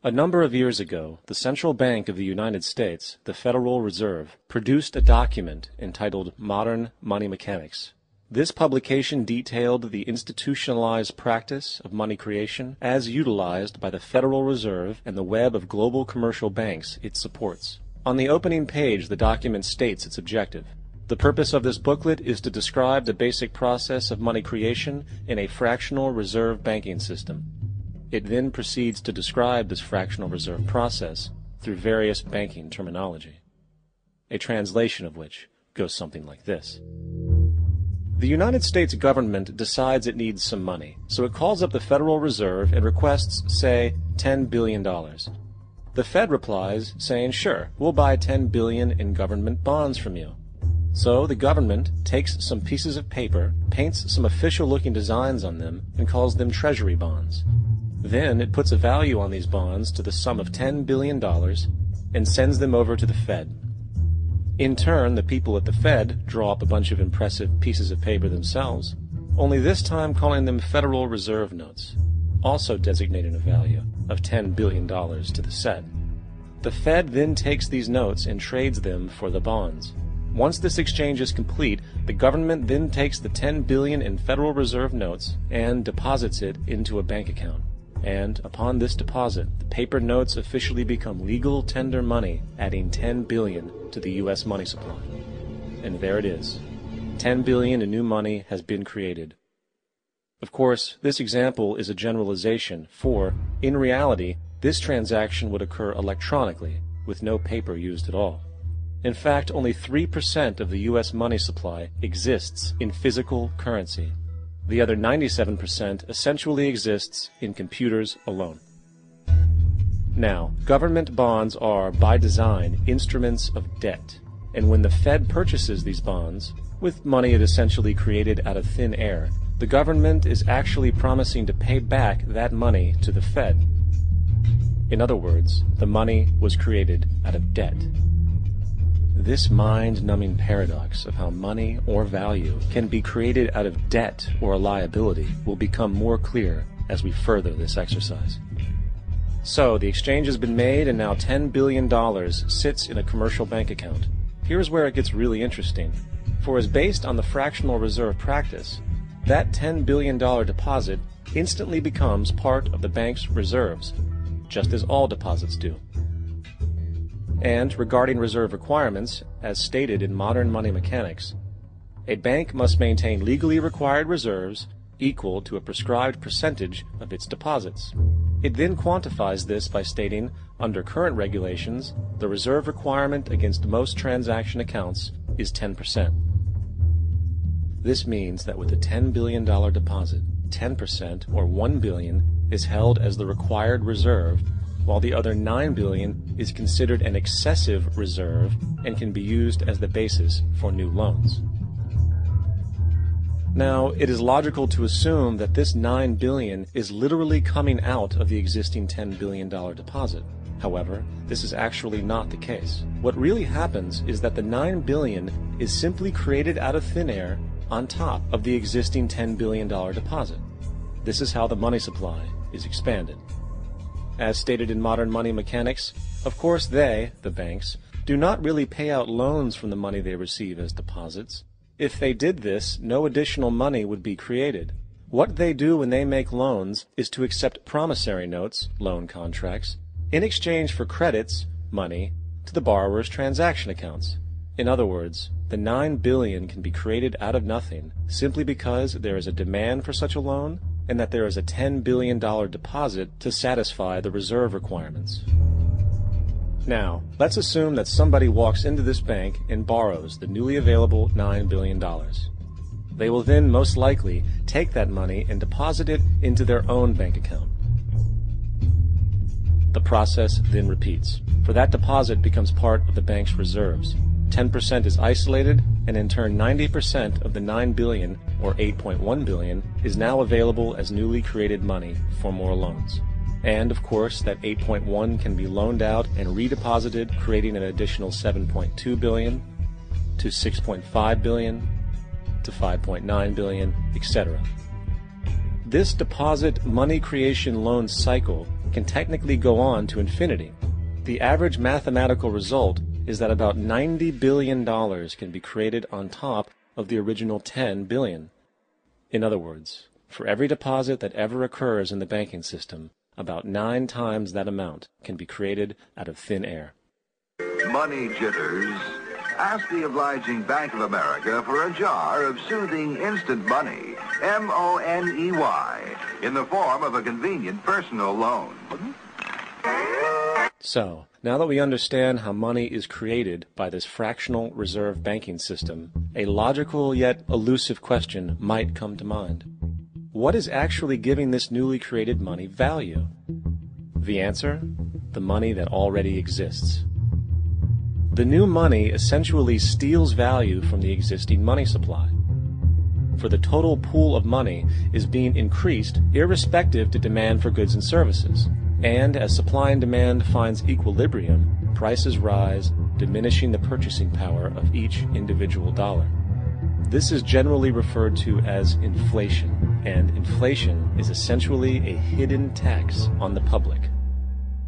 A number of years ago, the Central Bank of the United States, the Federal Reserve, produced a document entitled Modern Money Mechanics. This publication detailed the institutionalized practice of money creation as utilized by the Federal Reserve and the web of global commercial banks it supports. On the opening page, the document states its objective. The purpose of this booklet is to describe the basic process of money creation in a fractional reserve banking system. It then proceeds to describe this fractional reserve process through various banking terminology, a translation of which goes something like this. The United States government decides it needs some money, so it calls up the Federal Reserve and requests, say, $10 billion. The Fed replies, saying, sure, we'll buy $10 billion in government bonds from you. So the government takes some pieces of paper, paints some official-looking designs on them, and calls them Treasury bonds. Then it puts a value on these bonds to the sum of $10 billion and sends them over to the Fed. In turn, the people at the Fed draw up a bunch of impressive pieces of paper themselves, only this time calling them Federal Reserve notes, also designating a value of $10 billion to the set. The Fed then takes these notes and trades them for the bonds. Once this exchange is complete, the government then takes the $10 billion in Federal Reserve notes and deposits it into a bank account. And upon this deposit, the paper notes officially become legal tender money, adding $10 billion to the U.S. money supply. And there it is. $10 billion in new money has been created. Of course, this example is a generalization, for, in reality, this transaction would occur electronically, with no paper used at all. In fact, only 3% of the U.S. money supply exists in physical currency. The other 97% essentially exists in computers alone. Now, government bonds are, by design, instruments of debt, and when the Fed purchases these bonds, with money it essentially created out of thin air, the government is actually promising to pay back that money to the Fed. In other words, the money was created out of debt. This mind-numbing paradox of how money or value can be created out of debt or a liability will become more clear as we further this exercise. So, the exchange has been made and now $10 billion sits in a commercial bank account. Here's where it gets really interesting. For as based on the fractional reserve practice, that $10 billion deposit instantly becomes part of the bank's reserves, just as all deposits do. And regarding reserve requirements, as stated in Modern Money Mechanics, a bank must maintain legally required reserves equal to a prescribed percentage of its deposits. It then quantifies this by stating, under current regulations, the reserve requirement against most transaction accounts is 10%. This means that with a $10 billion deposit, 10% or $1 billion is held as the required reserve, while the other $9 billion is considered an excessive reserve and can be used as the basis for new loans. Now, it is logical to assume that this $9 billion is literally coming out of the existing $10 billion deposit. However, this is actually not the case. What really happens is that the $9 billion is simply created out of thin air on top of the existing $10 billion deposit. This is how the money supply is expanded. As stated in Modern Money Mechanics, of course they, the banks, do not really pay out loans from the money they receive as deposits. If they did this, no additional money would be created. What they do when they make loans is to accept promissory notes, loan contracts, in exchange for credits, money, to the borrower's transaction accounts. In other words, the $9 billion can be created out of nothing simply because there is a demand for such a loan and that there is a $10 billion deposit to satisfy the reserve requirements. Now, let's assume that somebody walks into this bank and borrows the newly available $9 billion. They will then most likely take that money and deposit it into their own bank account. The process then repeats, for that deposit becomes part of the bank's reserves. 10% is isolated, and in turn 90% of the $9 billion, or $8.1 billion, is now available as newly created money for more loans. And, of course, that 8.1 can be loaned out and redeposited, creating an additional 7.2 billion, to 6.5 billion, to 5.9 billion, etc. This deposit money creation loan cycle can technically go on to infinity. The average mathematical result is that about $90 billion can be created on top of the original $10 billion. In other words, for every deposit that ever occurs in the banking system, about 9 times that amount can be created out of thin air. Money jitters? Ask the obliging Bank of America for a jar of soothing instant money, M-O-N-E-Y, in the form of a convenient personal loan. So, now that we understand how money is created by this fractional reserve banking system, a logical yet elusive question might come to mind. What is actually giving this newly created money value? The answer? The money that already exists. The new money essentially steals value from the existing money supply. For the total pool of money is being increased irrespective to demand for goods and services. And as supply and demand finds equilibrium, prices rise, diminishing the purchasing power of each individual dollar. This is generally referred to as inflation, and inflation is essentially a hidden tax on the public.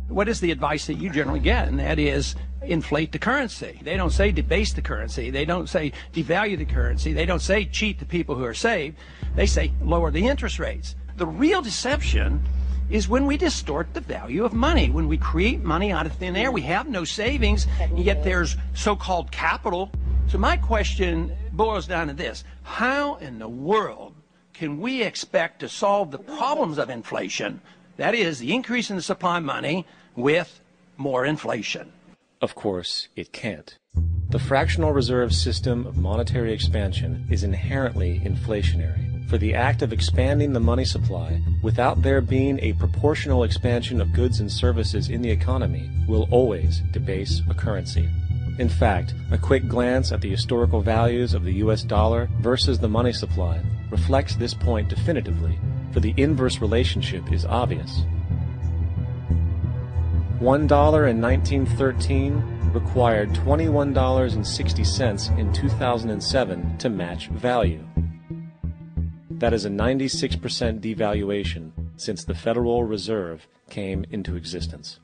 What is the advice that you generally get? And that is inflate the currency. They don't say debase the currency. They don't say devalue the currency. They don't say cheat the people who are saved. They say lower the interest rates. The real deception is when we distort the value of money. When we create money out of thin air, we have no savings, and yet there's so-called capital. So my question boils down to this. How in the world can we expect to solve the problems of inflation, that is, the increase in the supply of money, with more inflation? Of course, it can't. The fractional reserve system of monetary expansion is inherently inflationary. For the act of expanding the money supply, without there being a proportional expansion of goods and services in the economy, will always debase a currency. In fact, a quick glance at the historical values of the US dollar versus the money supply reflects this point definitively, for the inverse relationship is obvious. $1 in 1913 required $21.60 in 2007 to match value. That is a 96% devaluation since the Federal Reserve came into existence.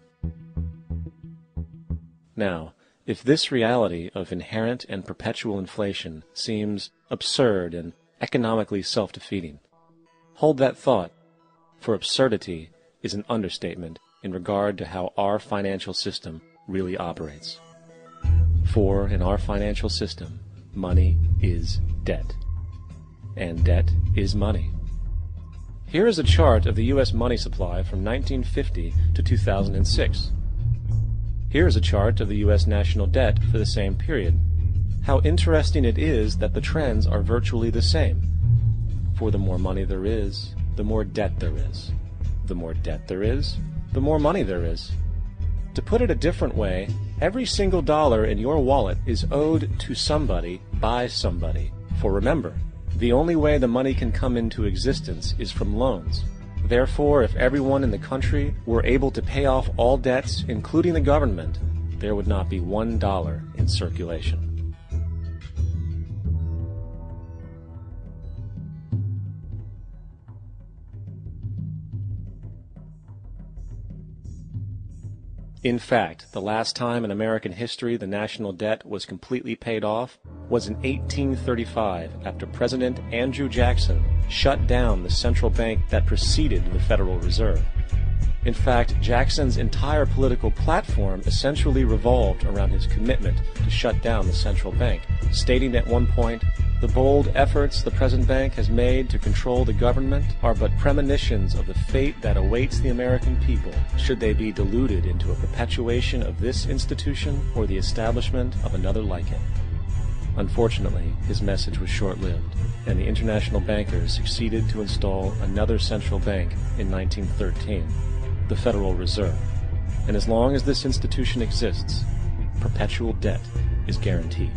Now, if this reality of inherent and perpetual inflation seems absurd and economically self-defeating, hold that thought, for absurdity is an understatement in regard to how our financial system really operates. For in our financial system, money is debt. And debt is money. Here is a chart of the U.S. money supply from 1950 to 2006. Here is a chart of the U.S. national debt for the same period. How interesting it is that the trends are virtually the same. For the more money there is, the more debt there is. The more debt there is, the more money there is. To put it a different way, every single dollar in your wallet is owed to somebody by somebody. For remember, the only way the money can come into existence is from loans. Therefore, if everyone in the country were able to pay off all debts, including the government, there would not be $1 in circulation. In fact, the last time in American history the national debt was completely paid off was in 1835 after President Andrew Jackson shut down the central bank that preceded the Federal Reserve. In fact, Jackson's entire political platform essentially revolved around his commitment to shut down the central bank, stating at one point, "The bold efforts the present bank has made to control the government are but premonitions of the fate that awaits the American people should they be deluded into a perpetuation of this institution or the establishment of another like it." Unfortunately, his message was short-lived, and the international bankers succeeded to install another central bank in 1913, the Federal Reserve. And as long as this institution exists, perpetual debt is guaranteed.